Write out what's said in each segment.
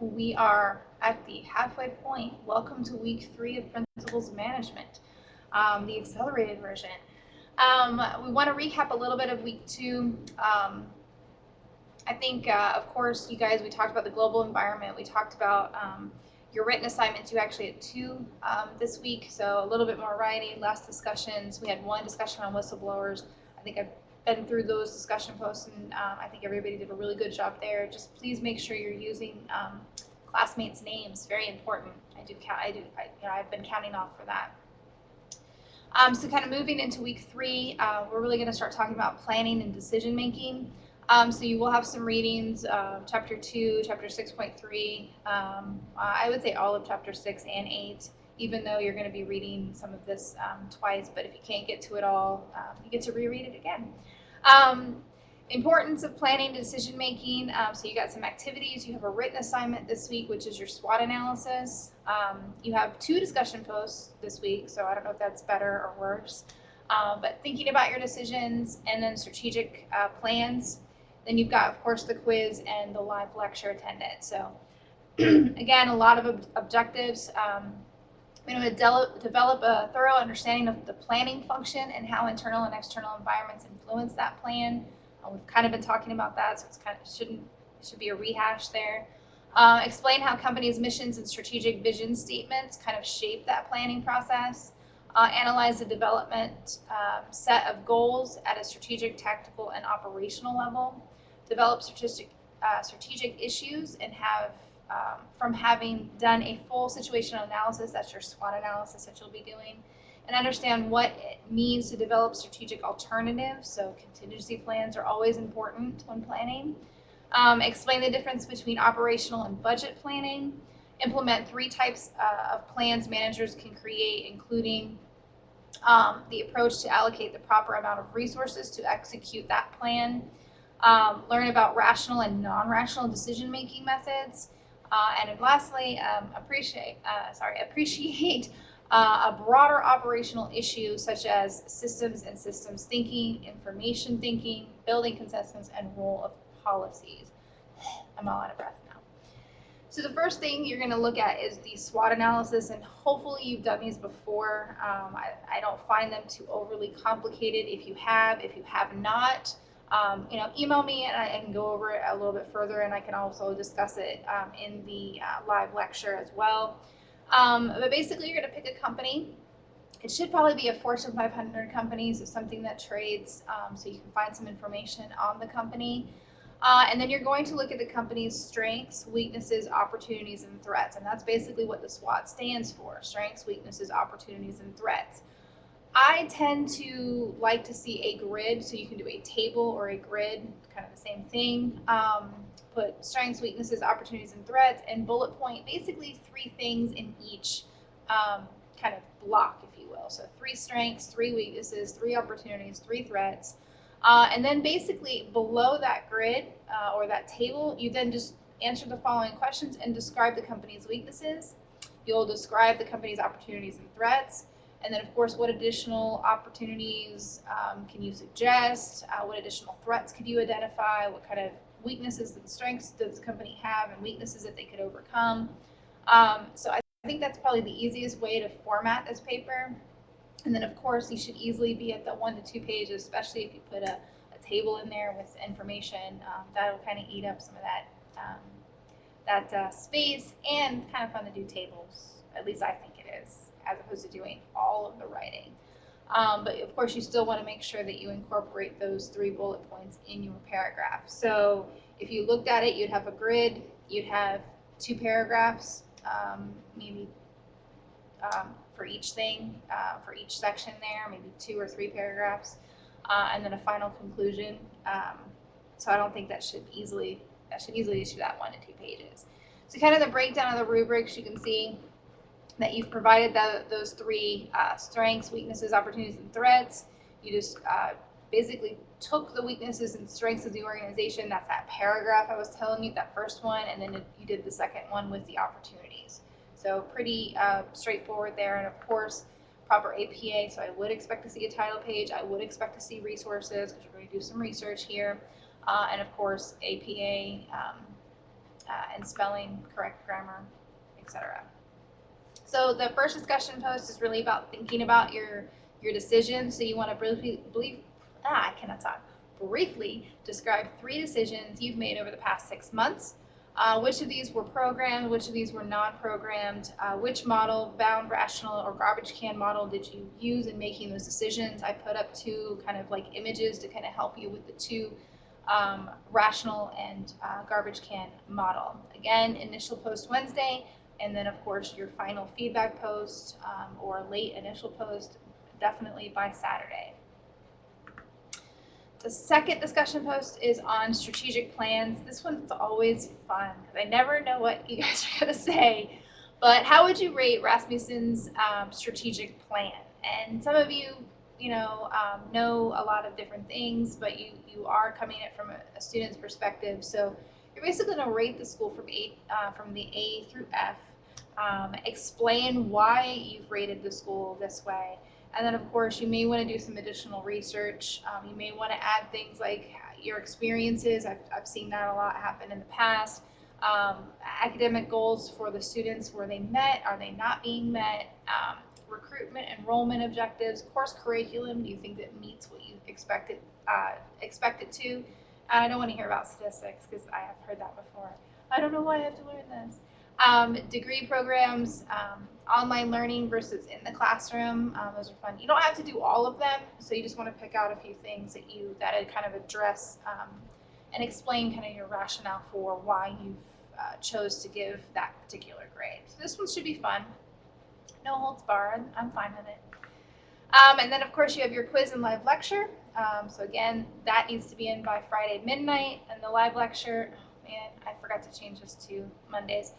We are at the halfway point. Welcome to week 3 of Principles of Management, the accelerated version. We want to recap a little bit of week 2. I think, of course, you guys, we talked about the global environment. We talked about your written assignments. You actually had 2 this week, so a little bit more writing, less discussions. We had 1 discussion on whistleblowers. I think I've been through those discussion posts, and I think everybody did a really good job there. Just please make sure you're using classmates' names. Very important. I've been counting off for that. So kind of moving into week 3, we're really going to start talking about planning and decision making. So you will have some readings, chapter 2, chapter 6.3. I would say all of chapter 6 and 8, even though you're going to be reading some of this twice. But if you can't get to it all, you get to reread it again. Importance of planning decision making. So you got some activities. You have a written assignment this week, which is your SWOT analysis. You have 2 discussion posts this week, so I don't know if that's better or worse. But thinking about your decisions, and then strategic plans. Then you've got, of course, the quiz and the live lecture attendance. So again, a lot of objectives. We're going to develop a thorough understanding of the planning function and how internal and external environments influence that plan. We've kind of been talking about that, so it's kind of should be a rehash there. Explain how companies' missions and strategic vision statements kind of shape that planning process. Analyze the development set of goals at a strategic, tactical, and operational level. Develop strategic issues and have, from having done a full situational analysis, that's your SWOT analysis that you'll be doing, and understand what it means to develop strategic alternatives. So contingency plans are always important when planning. Explain the difference between operational and budget planning. Implement 3 types of plans managers can create, including the approach to allocate the proper amount of resources to execute that plan. Learn about rational and non-rational decision-making methods. And then lastly, appreciate a broader operational issue such as systems and systems thinking, information thinking, building consensus, and role of policies. I'm all out of breath now. So the first thing you're going to look at is the SWOT analysis, and hopefully you've done these before. I don't find them too overly complicated. If you have not, email me and I can go over it a little bit further, and I can also discuss it in the live lecture as well. But basically, you're going to pick a company. It should probably be a Fortune 500 company, so something that trades, so you can find some information on the company. And then you're going to look at the company's strengths, weaknesses, opportunities, and threats. And that's basically what the SWOT stands for: strengths, weaknesses, opportunities, and threats. I tend to like to see a grid, so you can do a table or a grid, kind of the same thing. Put strengths, weaknesses, opportunities, and threats, and bullet point basically 3 things in each kind of block, if you will. So 3 strengths, 3 weaknesses, 3 opportunities, 3 threats. And then basically below that grid or that table, you then just answer the following questions and describe the company's weaknesses. You'll describe the company's opportunities and threats. And then, of course, what additional opportunities can you suggest? What additional threats could you identify? What kind of weaknesses and strengths does the company have, and weaknesses that they could overcome? So I think that's probably the easiest way to format this paper. And then, of course, you should easily be at the 1 to 2 pages, especially if you put a table in there with information. That'll kind of eat up some of that space, and kind of fun to do tables. At least I think it is, as opposed to doing all of the writing. But of course, you still want to make sure that you incorporate those 3 bullet points in your paragraph. So if you looked at it, you'd have a grid, you'd have 2 paragraphs, maybe for each thing, for each section there, maybe 2 or 3 paragraphs, and then a final conclusion. So I don't think that should easily issue that 1 to 2 pages. So kind of the breakdown of the rubrics, you can see that you've provided those 3 strengths, weaknesses, opportunities, and threats. You just basically took the weaknesses and strengths of the organization. That's that paragraph I was telling you, that first one, and then you did the second one with the opportunities. So pretty straightforward there. And of course, proper APA. So I would expect to see a title page. I would expect to see resources, because we're going to do some research here. And of course, APA and spelling, correct grammar, etc. So the first discussion post is really about thinking about your decision. So you want to briefly describe 3 decisions you've made over the past 6 months. Which of these were programmed, which of these were non-programmed, which model, bound, rational, or garbage can model did you use in making those decisions? I put up 2 kind of like images to kind of help you with the 2 rational and garbage can model. Again, initial post Wednesday, and then of course your final feedback post or late initial post definitely by Saturday. The second discussion post is on strategic plans. This one's always fun because I never know what you guys are going to say. But how would you rate Rasmussen's strategic plan? And some of you, know a lot of different things, but you are coming at it from a student's perspective. So you're basically going to rate the school from the A through F. Explain why you've rated the school this way. And then, of course, you may want to do some additional research. You may want to add things like your experiences. I've seen that a lot happen in the past. Academic goals for the students, were they met? Are they not being met? Recruitment, enrollment objectives, course curriculum. Do you think that meets what you expect it to? I don't want to hear about statistics because I have heard that before. I don't know why I have to learn this. Degree programs, online learning versus in the classroom. Those are fun. You don't have to do all of them, so you just want to pick out a few things that kind of address and explain kind of your rationale for why you chose to give that particular grade. So this one should be fun. No holds barred. I'm fine with it. And then, of course, you have your quiz and live lecture. So again, that needs to be in by Friday midnight. And the live lecture, oh man, I forgot to change this to Mondays.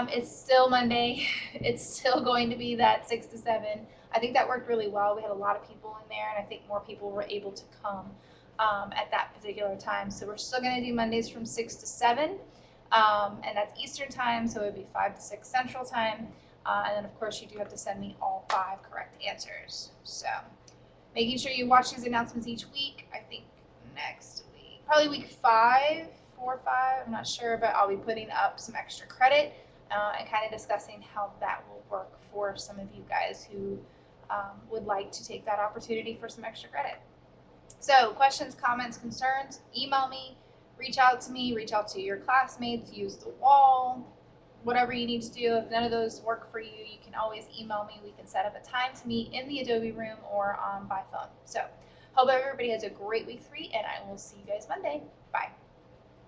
It's still Monday. It's still going to be that 6 to 7. I think that worked really well. We had a lot of people in there, and I think more people were able to come at that particular time. So we're still going to do Mondays from 6 to 7, and that's Eastern time, so it would be 5 to 6 Central time. And then, of course, you do have to send me all 5 correct answers. So making sure you watch these announcements each week. I think next week, probably week 5, 4 or 5, I'm not sure, but I'll be putting up some extra credit and kind of discussing how that will work for some of you guys who would like to take that opportunity for some extra credit. So questions, comments, concerns, email me, reach out to me, reach out to your classmates, use the wall, whatever you need to do. If none of those work for you, you can always email me. We can set up a time to meet in the Adobe room or by phone. So hope everybody has a great week 3, and I will see you guys Monday. Bye.